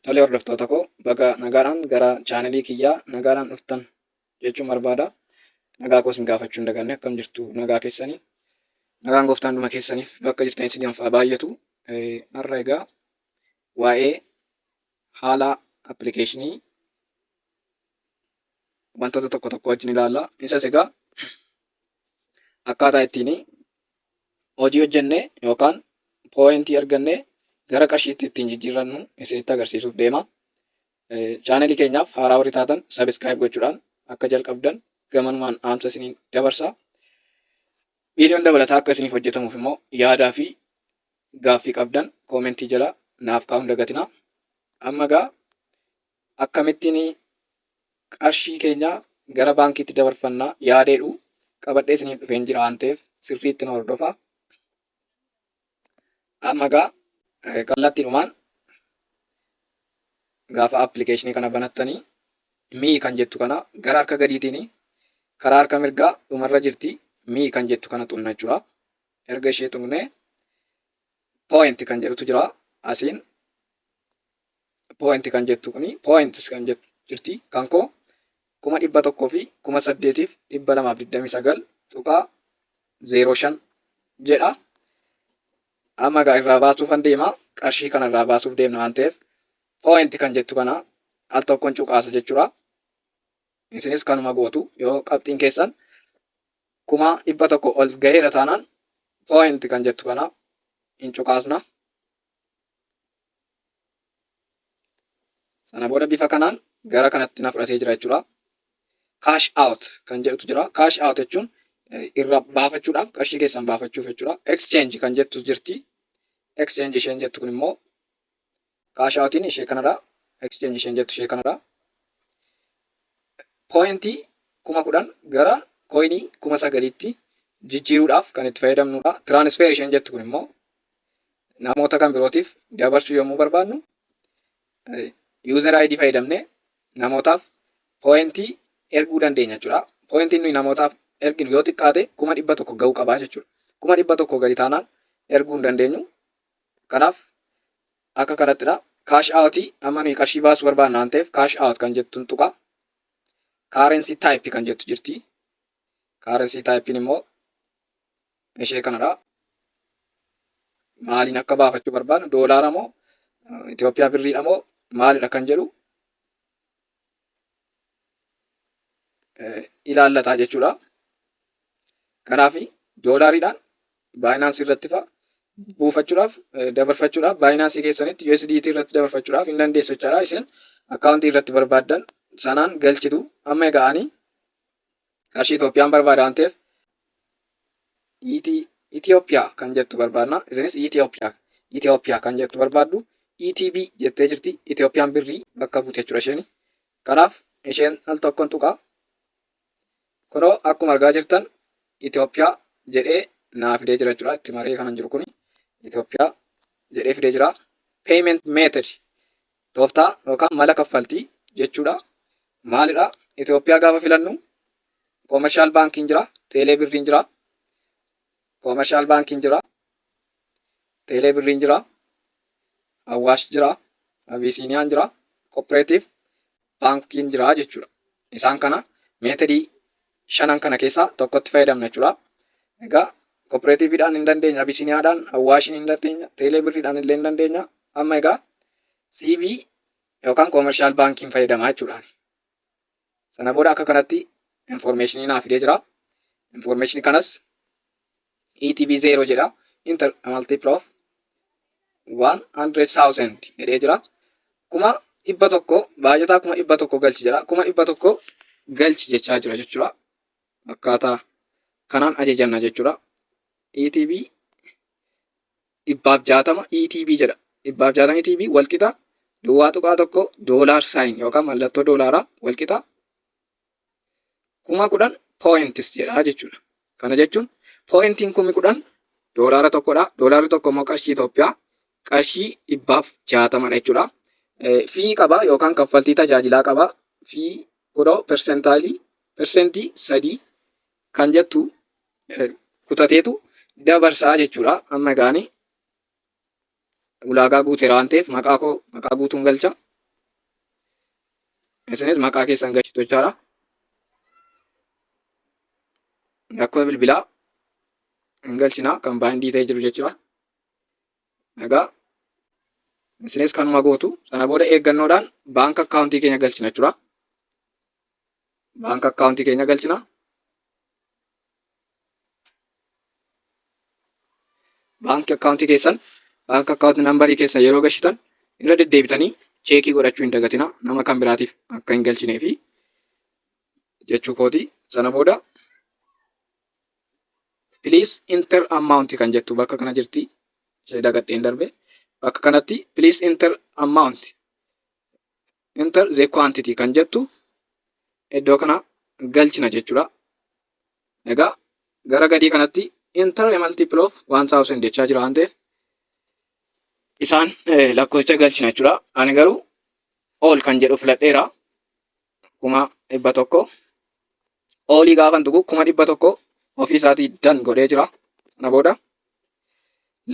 Tole hordoftoota koo baga nagaadhaan gara chaanelii kiyyaa nagaadhaan dhuftan jechuun barbaada. Nagaa koo isin gaafachuu hin daganne akkam jirtu nagaa keessanii. Nagaan gooftaan dhuma keessaniif bakka jirtan isin haa baay'atu. Har'a egaa waa'ee haala appilikeeshinii wantoota tokko tokko wajjin ilaalla. Isas egaa akkaataa ittiin hojii hojjennee yookaan pooyintii argannee gara qarshiitti ittiin jijjiirrannu isinitti agarsiisuuf deema. Chaanelii keenyaaf haaraa warri taatan sabiskiraayib gochuudhaan akka jalqabdan gamanumaan dhaamsa isiniin dabarsa. Viidiyoon dabalataa akka isiniif hojjetamuuf immoo yaadaa fi gaaffii qabdan koomentii jala naaf kaa'uun dagatina. Amma egaa akkamittiin qarshii keenya gara baankiitti dabarfannaa yaadeedhu qabadhee isiniif dhufeen jira waan ta'eef sirriitti na hordofaa. Amma egaa kallattiidhumaan gaafa appilikeeshinii kana banattanii mii kan jettu kana gara harka gadiitiin karaa harka mirgaa dhumarra jirti mii kan jettu kana xunna jechuudha. Erga ishee xunne pooyinti kan jedhutu jira. Asiin pooyinti kan jettu kuni pooyintis kan jettu jirti. Kan koo 1,100 fi 8,229 tuqaa 05 jedha. Amma egaa irraa baasuuf deema. Qarshii kana irraa baasuuf deemna waan ta'eef pooyinti kan jettu kana al tokkoon cuqaasa jechuudha. Isinis kanuma gootu yoo qabxiin keessan 1,100 ol gaheera taanaan pooyinti kan jettu kana hin cuqaasna. Sana booda bifa kanaan gara kanatti na fudhatee jira jechuudha. Kaash aawut kan jedhutu jira. Kaash aawut jechuun irra baafachuudhaaf qarshii keessan baafachuuf jechuudha. Exchange kan jettu jirti. Exchange isheen jettu kun immoo kaash aawutiin ishee kanadha. Exchange isheen jettu ishee kanadha. Pooyintii 10,000 gara kooyinii 9,000tti jijjiiruudhaaf kan itti fayyadamnudha. Tiraanisfeer isheen jettu kun immoo namoota kan birootiif dabarsuu yommuu barbaadnu yuuzar ID fayyadamnee namootaaf pooyintii erguu dandeenya jechuudha. Pooyintiin nuyi namootaaf erginu yoo xiqqaate 1,100 gahuu qabaa jechuudha. 1,100 gadi taanaan erguu hin dandeenyu. Kanaaf akka kanattidha. Kaash aawutii amma nuyi qarshii baasuu barbaadna waan ta'eef kaash aawut kan jettuun tuqa. Kaarensi taayipii kan jettu jirti. Kaarensi taayipiin immoo ishee kanadha. Maaliin akka baafachuu barbaadnu doolaara moo Itoophiyaa birriidha moo maalidha kan jedhu ilaallataa jechuudha. Kanaaf doolaariidhaan baayinaansii irratti fa'a buufachuudhaaf dabarfachuudhaaf baayinaansii keessanitti USDT irratti dabarfachuudhaaf hin dandeessu jechaadha. Isin akkaawuntii irratti barbaaddan sanaan galchitu. Amma egaa'anii qarshii Itoophiyaan barbaada waan ta'eef Itoophiyaa kan jettu barbaadna. Isinis Itoophiyaa kan jettu barbaaddu. ETB jettee jirti. Itoophiyaan birrii bakka buute jechuudha isheen. Kanaaf isheen al tokkoon tuqaa. Kunoo akkuma argaa jirtan Itoophiyaa jedhee naa fidee jira jechuudha. Itti maree kanan jiru kuni Itoophiyaa jedhee fidee jira. Payment method tooftaa yookaan mala kaffaltii jechuudha. Maalidha? Itoophiyaa gaafa filannu koomershaal baankiin jira, teelee birriin jira. Koomershaal baankiin jira, teelee birriin jira, Awwaash jira, Abisiiniyaan jira, Kooperaatiif baankiin jira jechuudha. Isaan kana meetodii shanan kana keessaa tokkotti fayyadamna jechuudha. Egaa Kooperaatiifiidhaan hin dandeenya, Abisiiniyaadhaan, Awwaashiin hin dandeenya, teelee birriidhaan illee hin dandeenya. Amma egaa CB yookaan koomershaal baankiin fayyadamaa jechuudha. Sana booda akka kanatti informationii naa fidee jira. Informationii kanas ETB 0 jedha. Inter multiple of 100,000 jedhee jira. 1,100 baay'ataa 1,100 galchi jedha. 1,100 galchi jechaa jira jechuudha. Akkaataa kanaan ajajanna jechuudha. ETB 160 ETB jedha. 160 ETB walqixa duwwaa tuqaa tokko doolaar saayin yookaan mallattoo doolaaraa walqixa 10,000 pooyintis jedha jechuudha. Kana jechuun pooyintiin 10,000 doolaara tokkodha. Doolaarri tokko immoo qarshii Itoophiyaa qarshii 160 jechuudha. Fii qaba yookaan kaffaltii tajaajilaa qaba. Fii kunoo persentii 3 kan jettu kutateetu dabarsaa jechuudha. Amma egaanii ulaagaa guuteera waan ta'eef maqaa guutuun galcha. isinis maqaa keessan galchitu jechaadha. Lakkoofsa bilbilaa hin galchina kan baay'indii ta'ee jiru jechuudha. Egaa isinis kanuma gootu. Sana booda eeggannoodhaan baank akkaawuntii keenya galchina jechuudha. Baank akkaawuntii keenya galchina. Baank akkaawuntii keessan baank akkaawuntii nambarii keessan yeroo galchitan irra deddeebitanii cheekii godhachuu hin dagatina. Nama kan biraatiif akka hin galchineefi jechuu kooti. Sana booda please enter amount kan jettu bakka kana jirti. Ishee dagadheen darbe. Bakka kanatti please enter amount. Enter the quantity kan jettu iddoo kana galchina jechuudha. Egaa gara gadii kanatti enter a multiple of 1000 jechaa jira waan ta'eef isaan lakkoofsa galchina jechuudha. Ani garuu all kan jedhu filadheera. 100,000 olii gaafan tuqu 100,000 ofii isaatii dan godhee jira. Sana booda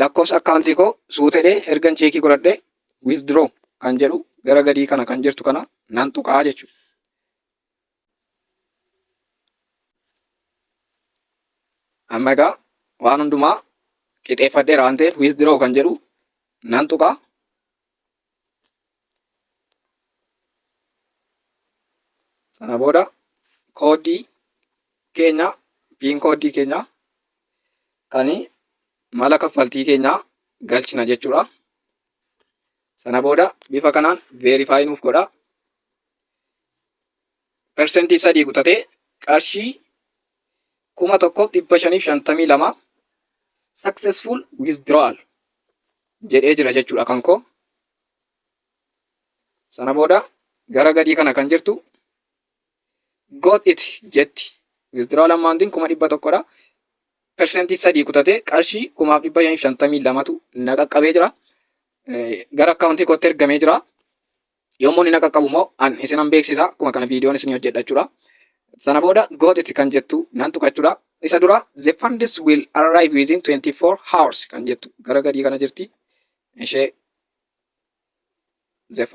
lakkoofsa akkaawuntii koo suutedhee ergan cheekii godhadhee withdraw kan jedhu gara gadii kana kan jirtu kana nan tuqaa jechuudha. Amma egaa waan hundumaa qixeeffadheera waan ta'eef withdraw kan jedhu nan tuqaa. Sana booda koodii keenya piin koodii keenya kan mala kaffaltii keenya galchina jechuudha. Sana booda bifa kanaan verify nuuf godha. Persentii 3 gutatee qarshii 1,552 successful withdrawal jedhee jira jechuudha kan koo. Sana booda gara gadii kana kan jirtu got it jetti. Withdrawal amountiin 100,000 dha. Persentii 3 gutatee qarshii 1,552tu na qaqqabee jira. Gara akkaawuntii kootti ergamee jira. Yommuu inni na qaqqabu immoo an isinan beeksisa akkuma kana viidiyoon isinii hojjedha jechuudha. Sana booda got it kan jettu nan tuqa jechuudha. Isa dura the funds will arrive within 24 hours kan jettu gara gadii kana jirti. Ishee the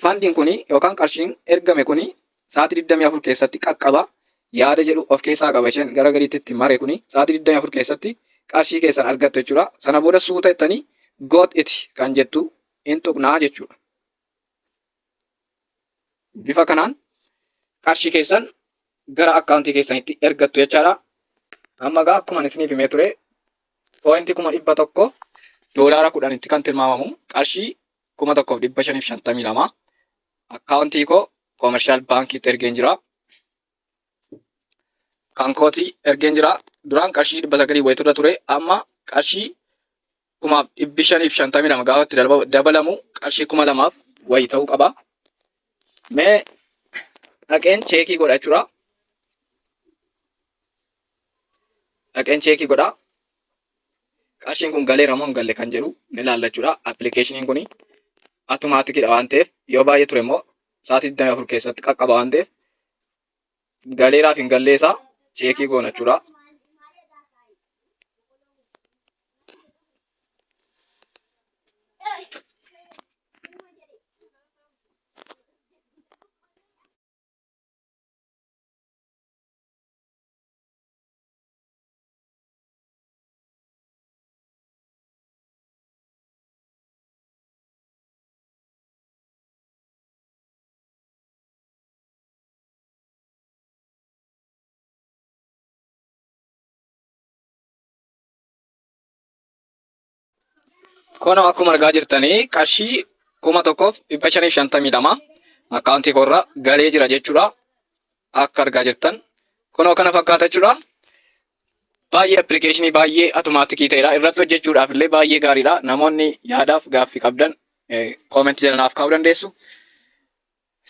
fundiin kuni yookaan qarshiin ergame kuni sa'aatii 24 keessatti qaqqaba yaada jedhu of keessaa qaba. Isheen gara gadiitti itti mare kuni sa'aatii 24 keessatti qarshii keessan argattu jechuudha. Sana booda suuta jettanii got it kan jettu hin tuqnaa jechuudha. Bifa kanaan qarshii keessan gara akkaawuntii keessanitti ergattu jechaadha. Amma egaa akkuma isiniif himee ture poointii 100,000 doolaara 10tti kan tilmaamamu qarshii 1,552 akkaawuntii koo koomershaal baankiitti ergeen jira. Kan kootii ergeen jira. Duraan qarshii 900 wayiturra ture. Amma qarshii 552 gaafa itti dabalamu qarshii 2,000 wayii ta'uu qaba. Mee dhaqeen cheekii godha jechuudha. Dhaqeen cheekii godha. Qarshiin kun galeera moo hin galle kan jedhu ni ilaalla jechuudha. Appilikeeshiniin kun automaatikidha waan ta'eef yoo baay'ee ture immoo sa'aatii 24 keessatti qaqqaba waan ta'eef galeeraa fi hin galleessaa cheekii goona jechuudha. Kono akkuma argaa jirtanii qarshii 1,552 akkaawuntii koorra galee jira jechuudha. Akka argaa jirtan kunoo kana fakkaata jechuudha. Baay'ee appilikeeshinii baay'ee automaatikii ta'edha. Irratti hojjechuudhaaf illee baay'ee gaariidha. Namoonni yaadaaf gaaffii qabdan koomentii jalanaaf kaa'uu dandeessu.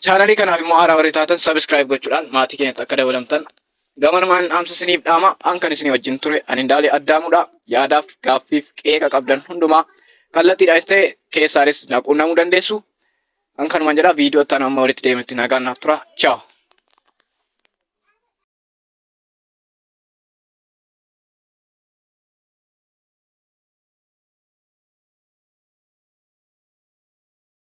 Chaanalii kanaaf immoo haaraa warri taatan sabiskiraayib gochuudhaan maatii keenyatti akka dabalamtan gamanumaan dhaamsa isiniif dhaama. An kan isinii wajjin ture ani Indaalee Addaamuudha. Yaadaaf gaaffiif qeeqa qabdan hundumaa kallattiidhaas ta'e keessaanis naquunnamuu dandeessu. An kanumaan jedha viidiyoo itti aanu amma walitti deemnutti nagaan naaf tura. Ciao.